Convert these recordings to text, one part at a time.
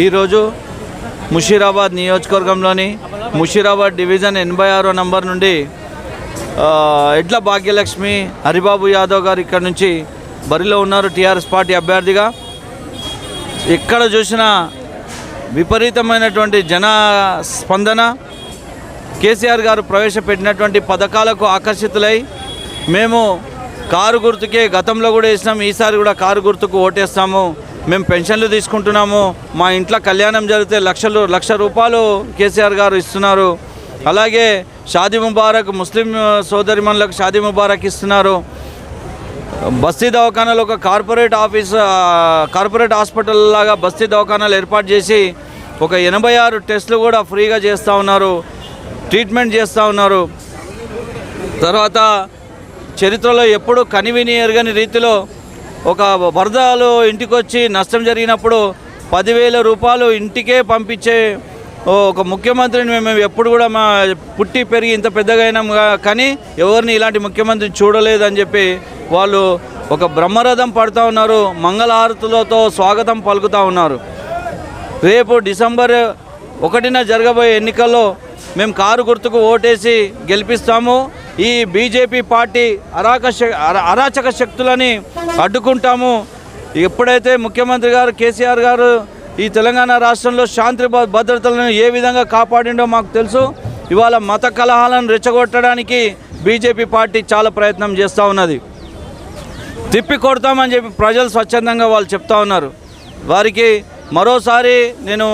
ఈరోజు ముషీరాబాద్ నియోజకవర్గంలోని Musheerabad division 86 number నుండి ఎడ్ల భాగ్యలక్ష్మి హరిబాబు యాదవ్ గారు ఇక్కడ నుంచి బరిలో ఉన్నారు టీఆర్ఎస్ పార్టీ అభ్యర్థిగా. ఎక్కడ చూసినా విపరీతమైనటువంటి జన స్పందన, కేసీఆర్ గారు ప్రవేశపెట్టినటువంటి పథకాలకు ఆకర్షితులై మేము కారు గుర్తుకే గతంలో కూడా వేసినాం, ఈసారి కూడా కారు గుర్తుకు ఓటేస్తాము, మేము పెన్షన్లు తీసుకుంటున్నాము, మా ఇంట్లో కళ్యాణం జరిగితే లక్ష రూపాయలు కేసీఆర్ గారు ఇస్తున్నారు, అలాగే షాదీ ముబారక్ ముస్లిం సోదరిమణులకు షాదీ ముబారక్ ఇస్తున్నారు, బస్తీ దవాఖానాలు ఒక కార్పొరేట్ హాస్పిటల్ లాగా బస్తీ దవాఖానాలు ఏర్పాటు చేసి ఒక 86 టెస్టులు కూడా ఫ్రీగా చేస్తూ ఉన్నారు, ట్రీట్మెంట్ చేస్తూ ఉన్నారు. తర్వాత చరిత్రలో ఎప్పుడు కనివిని ఎరగని రీతిలో ఒక వరదలు ఇంటికి వచ్చి నష్టం జరిగినప్పుడు 10,000 రూపాయలు ఇంటికే పంపించే ఒక ముఖ్యమంత్రిని మేము ఎప్పుడు కూడా మా పుట్టి పెరిగి ఇంత పెద్దగా అయినాం కానీ ఎవరిని ఇలాంటి ముఖ్యమంత్రిని చూడలేదని చెప్పి వాళ్ళు ఒక బ్రహ్మరథం పడుతూ ఉన్నారు, మంగళహారతులతో స్వాగతం పలుకుతూ ఉన్నారు. రేపు డిసెంబర్ 1న జరగబోయే ఎన్నికల్లో మేము కారు గుర్తుకు ఓటేసి గెలిపిస్తాము. ఈ బీజేపీ పార్టీ అరాచక శక్తులని అడ్డుకుంటాము. ఎప్పుడైతే ముఖ్యమంత్రి గారు కేసీఆర్ గారు ఈ తెలంగాణ రాష్ట్రంలో శాంతి భద్రతలను ఏ విధంగా కాపాడిండో మాకు తెలుసు. ఇవాళ మత కలహాలను రెచ్చగొట్టడానికి బీజేపీ పార్టీ చాలా ప్రయత్నం చేస్తూ ఉన్నది. తిప్పి కొడతామని చెప్పి ప్రజలు స్వచ్ఛందంగా వాళ్ళు చెప్తా ఉన్నారు. వారికి మరోసారి నేను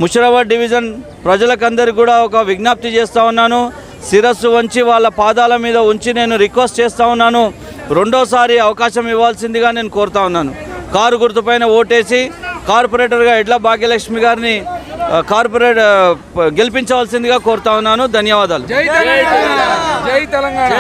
ముషీరాబాద్ డివిజన్ ప్రజలకందరికీ కూడా ఒక విజ్ఞప్తి చేస్తూ ఉన్నాను, శిరస్సు వంచి వాళ్ళ పాదాల మీద ఉంచి నేను రిక్వెస్ట్ చేస్తూ ఉన్నాను, రెండోసారి అవకాశం ఇవ్వాల్సిందిగా నేను కోరుతా ఉన్నాను. కారు గుర్తుపైన ఓటేసి కార్పొరేటర్గా ఎడ్ల భాగ్యలక్ష్మి గారిని గెలిపించవలసిందిగా కోరుతా ఉన్నాను. ధన్యవాదాలు. జై తెలంగాణ.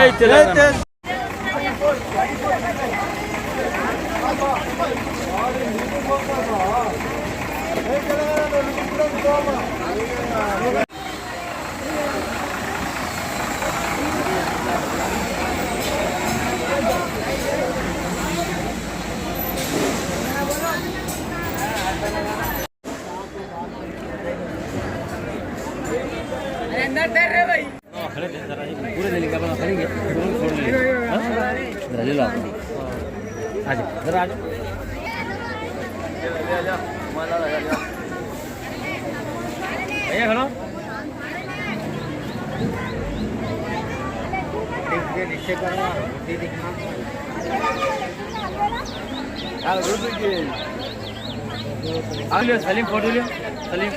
सलीम फोटो लियो सलीम